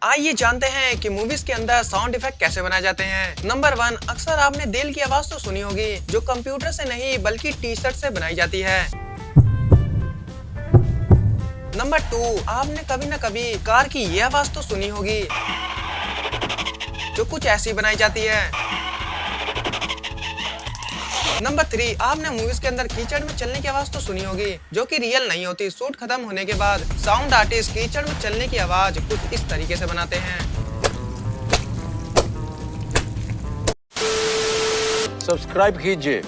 आइए जानते हैं कि मूवीज के अंदर साउंड इफेक्ट कैसे बनाए जाते हैं। नंबर 1, अक्सर आपने दिल की आवाज तो सुनी होगी जो कंप्यूटर से नहीं बल्कि टी शर्ट से बनाई जाती है। नंबर 2, आपने कभी न कभी कार की ये आवाज तो सुनी होगी जो कुछ ऐसी बनाई जाती है। नंबर 3, आपने मूवीज के अंदर कीचड़ में चलने की आवाज तो सुनी होगी जो कि रियल नहीं होती। शूट खत्म होने के बाद साउंड आर्टिस्ट कीचड़ में चलने की आवाज कुछ इस तरीके से बनाते हैं। सब्सक्राइब कीजिए